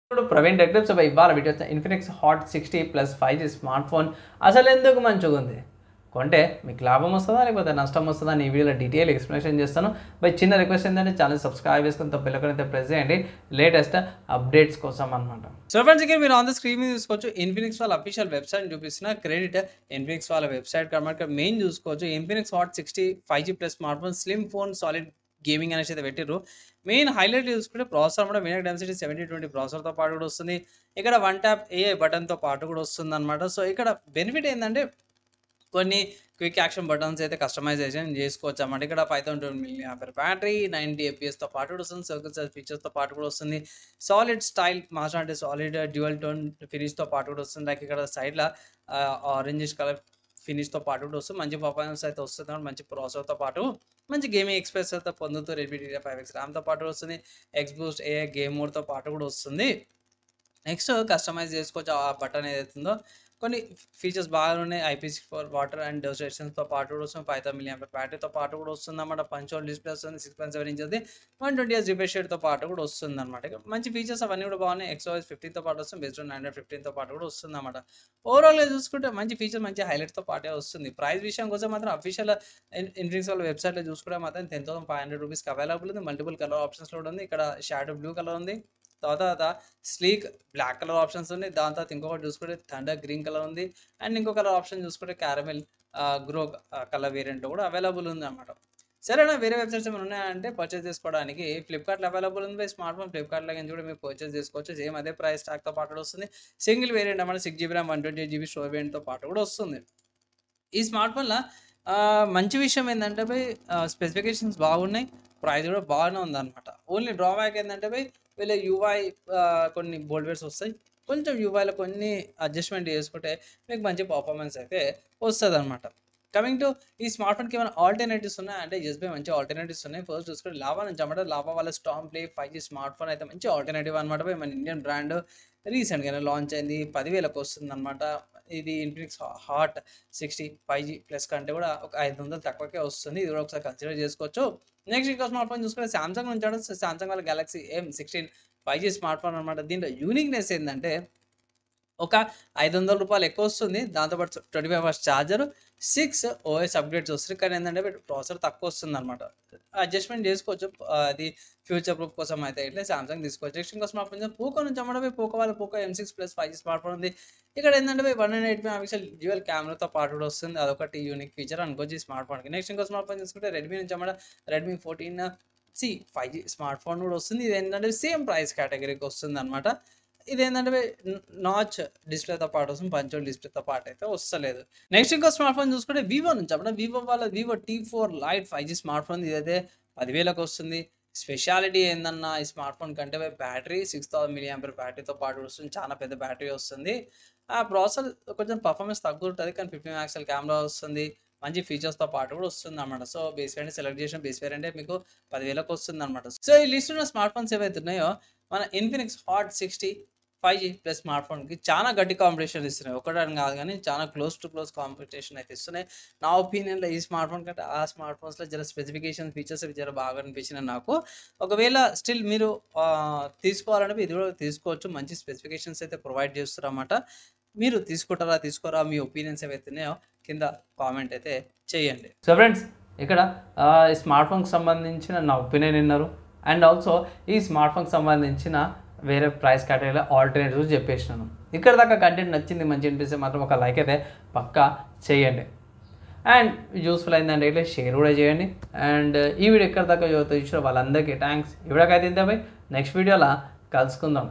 ఇప్పుడు ప్రవీణ్ టెక్టివ్స్ ఇవాళ video Infinix hot 60 plus 5G smart phone అసలు ఎందుకు మంచిగా ఉంది, కొంటే మీకు లాభం వస్తుందా లేకపోతే నష్టం వస్తుందా అని ఈ వీడియోలో డీటెయిల్ ఎక్స్ప్లెనేషన్ చేస్తాను. బై చిన్న రిక్వెస్ట్ ఏంటంటే ఛానల్ సబ్స్క్రైబ్ చేసుకుని బెల్ ఐకాన్ అయితే ప్రెస్ చేయండి లేటెస్ట్ అప్డేట్స్ కోసం అనమాట. సో ఫ్రెండ్స్, ఇక్కడ మీరు ఆన్ ద స్క్రీన్ మీద చూసుకోవచ్చు ఇన్ఫినిక్స్ వాళ్ళ అఫీషియల్ వెబ్సైట్ చూపిస్తున్న క్రెడిట్ ఇన్ఫినిక్స్ వాళ్ళ వెబ్సైట్ కాబట్టి మెయిన్ చూసుకోవచ్చు Infinix hot 60 5G plus smart phone slim phone solid gaming అనేసి అయితే పెట్టారు. మెయిన్ హైలైట్ చూసుకుంటే ప్రాసెసర్ కూడా వినాయక్ డెన్సిటీ 7020 ప్రాసెసర్తో పాటు కూడా వస్తుంది. ఇక్కడ వన్ ట్యాప్ ఏఐ బటన్తో పాటు కూడా వస్తుంది అనమాట. సో ఇక్కడ బెనిఫిట్ ఏంటంటే కొన్ని క్విక్ యాక్షన్ బటన్స్ అయితే కస్టమైజేషన్ చేసుకోవచ్చు అన్నమాట. ఇక్కడ 5000 mAh బ్యాటరీ 90 FPS పాటు కూడా వస్తుంది. సర్కిల్ సైజ్ ఫీచర్స్తో పాటు కూడా వస్తుంది. సాలిడ్ స్టైల్ మాస్టర్ అంటే సాలిడ్ డ్యూయల్ టోన్ ఫినిష్తో పాటు కూడా వస్తుంది. లైక్ ఇక్కడ సైడ్లో ఆరెంజిష్ కలర్ ఫినిష్తో పాటు కూడా వస్తుంది. మంచి పర్ఫార్మెన్స్ అయితే వస్తుంది. మంచి ప్రాసెసర్తో పాటు మంచి గేమింగ్ ఎక్స్పీరియన్స్ అయితే పొందుతూ Redmi DDR5X ర్యామ్తో పాటు వస్తుంది. ఎక్స్ బూస్ట్ ఏఐ గేమ్ మోడ్తో పాటు కూడా వస్తుంది. నెక్స్ట్ కస్టమైజ్ చేసుకోవచ్చు ఆ బటన్ ఏదైతుందో. కొన్ని ఫీచర్స్ బాగా ఉన్నాయి. IP64 వాటర్ అండ్ డస్ట్ రెసిస్టెన్స్తో పాటు కూడా వస్తుంది. 5000 mAh బ్యాటరీతో పాటు కూడా వస్తుంది అన్నమాట. పంచ్ హోల్ డిస్ప్లే వస్తుంది. 6.7 ఇంచెస్ది 120Hz రిఫ్రెష్ రేట్తో పాటు కూడా వస్తుంది అనమాట. మంచి ఫీచర్స్ అవన్నీ కూడా బాగున్నాయి. XOS 15తో పాటు వస్తుంది. బేస్డ్ ఆన్ Android 15తో పాటు కూడా వస్తుంది అన్నమాట. ఓవరాల్గా చూసుకుంటే మంచి ఫీచర్ మంచి హైలైట్తో పాటే వస్తుంది. ప్రైస్ విషయం కోసం మాత్రం అఫీషియల్ ఇన్ఫినిక్స్ వాళ్ళ వెబ్సైట్లో చూసుకుంటే మాత్రం 10,500 రూపీస్కి అవైలబుల్ ఉంది. మల్టిపుల్ కలర్ ఆప్షన్స్లో కూడా ఉంది. ఇక్కడ షాడో బ్లూ కలర్ ఉంది. తర్వాత స్లీక్ బ్లాక్ కలర్ ఆప్షన్స్ ఉన్నాయి. దాని తర్వాత ఇంకొకటి చూసుకుంటే థండర్ గ్రీన్ కలర్ ఉంది. అండ్ ఇంకో కలర్ ఆప్షన్ చూసుకుంటే క్యారమెల్ గ్రో కలర్ వేరియంట్ కూడా అవైలబుల్ ఉంది అనమాట. సరేనా, వేరే వెబ్సైట్స్ ఏమైనా ఉన్నాయంటే పర్చేస్ చేసుకోవడానికి ఫ్లిప్కార్ట్లో అవైలబుల్ ఉంది. స్మార్ట్ ఫోన్ ఫ్లిప్కార్ట్లో నుంచి కూడా మీరు పర్చేస్ చేసుకోవచ్చు. సేమ్ అదే ప్రైస్ ట్యాగ్తో పాటు వస్తుంది. సింగిల్ వేరియంట్ అన్నమాట. 6GB ర్యామ్ 128GB స్టోర్ వేరియంట్తో పాటు కూడా వస్తుంది. ఈ స్మార్ట్ ఫోన్లో మంచి విషయం ఏంటంటే స్పెసిఫికేషన్స్ బాగున్నాయి. ప్రైస్ కూడా బాగానే ఉందన్నమాట. ఓన్లీ డ్రాబ్యాక్ ఏంటంటే వీళ్ళ యూఐ కొన్ని బోల్డ్వేర్స్ వస్తాయి. కొంచెం యూఐలో కొన్ని అడ్జస్ట్మెంట్ చేసుకుంటే మీకు మంచి పర్ఫార్మెన్స్ అయితే వస్తుంది అనమాట. కమింగ్ టు ఈ స్మార్ట్ ఫోన్కి ఏమైనా ఆల్టర్నేటివ్స్ ఉన్నాయి అంటే ఎస్బీఐ మంచి ఆల్టర్నేటివ్స్ ఉన్నాయి. ఫస్ట్ చూసుకుంటే లావా నుంచి అన్నమాట. లావా వాళ్ళ storm play 5G smart phone అయితే మంచి ఆల్టర్నేటివ్ అనమాట. మన ఇండియన్ బ్రాండ్ రీసెంట్గానే లాంచ్ అయింది. 10,000కి వస్తుంది అనమాట. ఇది ఇన్ఫినిక్స్ హాట్ 60 5G ప్లస్ కంటే కూడా ఒక 500 తక్కువకే వస్తుంది. ఇది కూడా ఒకసారి కన్సిడర్ చేసుకోవచ్చు. నెక్స్ట్ ఇంకో స్మార్ట్ ఫోన్ చూసుకుంటే సామ్సంగ్ నుంచి సామ్సంగ్ వాళ్ళ Galaxy M16 5G smart phone అనమాట. దీంట్లో యూనిక్నెస్ ఏంటంటే ఒక 500 రూపాయలు ఎక్కువ వస్తుంది. దాంతోపాటు 25 hours ఛార్జర్ 6 OS అప్డేట్స్ వస్తుంది. కానీ ఏంటంటే ప్రాసెసర్ తక్కువ వస్తుంది అనమాట. అడ్జస్ట్మెంట్ చేసుకోవచ్చు. అది ఫ్యూచర్ ప్రూఫ్ కోసం అయితే ఇట్లా సామ్సంగ్ తీసుకోవచ్చు. నెక్స్ట్ ఇంకో స్మార్ట్ ఫోన్ పోకో నుంచి అమ్మడం. పోకో వాళ్ళ Poco M6 plus 5G smart phone ఉంది. ఇక్కడ ఏంటంటే 108 మెగాపిక్సెల్ డ్యూయల్ కెమెరాతో పాటు కూడా వస్తుంది. అదొకటి యూనిక్ ఫీచర్ అనుకోవచ్చు ఈ స్మార్ట్ ఫోన్కి. నెక్స్ట్ ఇంకో స్మార్ట్ ఫోన్ చూసుకుంటే రెడ్మీ నుంచి అమ్మడం. Redmi 14C 5G smart phone కూడా వస్తుంది. ఇది ఏంటంటే సేమ్ ప్రైస్ కేటగిరీకి వస్తుంది అనమాట. ఇదేంటంటే నాచ్ డిస్ప్లేతో పాటు వస్తుంది. పంచోల్ డిస్ప్లేతో పాటు అయితే వస్తలేదు. నెక్స్ట్ ఇంకో స్మార్ట్ ఫోన్ చూసుకుంటే వివో నుంచి అప్పుడు వివో వాళ్ళ Vivo T4 Lite 5G smart phone. ఇదైతే 10,000కి వస్తుంది. స్పెషాలిటీ ఏందన్నా ఈ స్మార్ట్ ఫోన్ కంటే బ్యాటరీ 6000 mAh బ్యాటరీతో పాటు వస్తుంది. చాలా పెద్ద బ్యాటరీ వస్తుంది. ఆ ప్రాసెసర్ కొంచెం పర్ఫార్మెన్స్ తక్కువ ఉంటుంది కానీ 50 మెగాపిక్సెల్ కెమెరా వస్తుంది. మంచి ఫీచర్స్తో పాటు కూడా వస్తుంది అనమాట. సో బేస్ వేరియంట్ సెలెక్ట్ చేసిన బేస్ వేరియంటే మీకు 10,000కి వస్తుంది అనమాట. సో ఈ లిస్ట్ ఉన్న స్మార్ట్ ఫోన్స్ ఏవైతే ఉన్నాయో మన Infinix hot 60 5G plus smart ఫోన్కి చాలా గట్టి కాంపిటీషన్ ఇస్తున్నాయి. ఒకటని కాదు కానీ చాలా క్లోజ్ కాంపిటీషన్ అయితే ఇస్తున్నాయి. నా ఒపీనియన్లో ఈ స్మార్ట్ ఫోన్ కంటే ఆ స్మార్ట్ ఫోన్స్లో జర స్పెసిఫికేషన్ ఫీచర్స్ జర బాగా అనిపించినాయి నాకు. ఒకవేళ స్టిల్ మీరు తీసుకోవాలంటే ఇది కూడా తీసుకోవచ్చు. మంచి స్పెసిఫికేషన్స్ అయితే ప్రొవైడ్ చేస్తారు అన్నమాట. మీరు తీసుకుంటారా తీసుకోరా మీ ఒపీనియన్స్ ఏవైతే ఉన్నాయో కింద కామెంట్ అయితే చేయండి. సో ఫ్రెండ్స్, ఇక్కడ ఈ స్మార్ట్ ఫోన్కి సంబంధించిన నా ఒపీనియన్ విన్నారు. అండ్ ఆల్సో ఈ స్మార్ట్ ఫోన్కి సంబంధించిన వేరే ప్రైస్ కేటగిరీలో ఆల్టర్నేటివ్స్ చెప్పేసినాను. ఇక్కడ దాకా కంటెంట్ నచ్చింది మంచి అనిపిస్తే మాత్రం ఒక లైక్ అయితే పక్కా చేయండి. అండ్ యూస్ఫుల్ అయిందంటే ఇట్లా షేర్ కూడా చేయండి. అండ్ ఈ వీడియో ఎక్కడ దాకా చూసిన వాళ్ళందరికీ థ్యాంక్స్. ఇవిడకైతే ఇంతే. నెక్స్ట్ వీడియోలో కలుసుకుందాం.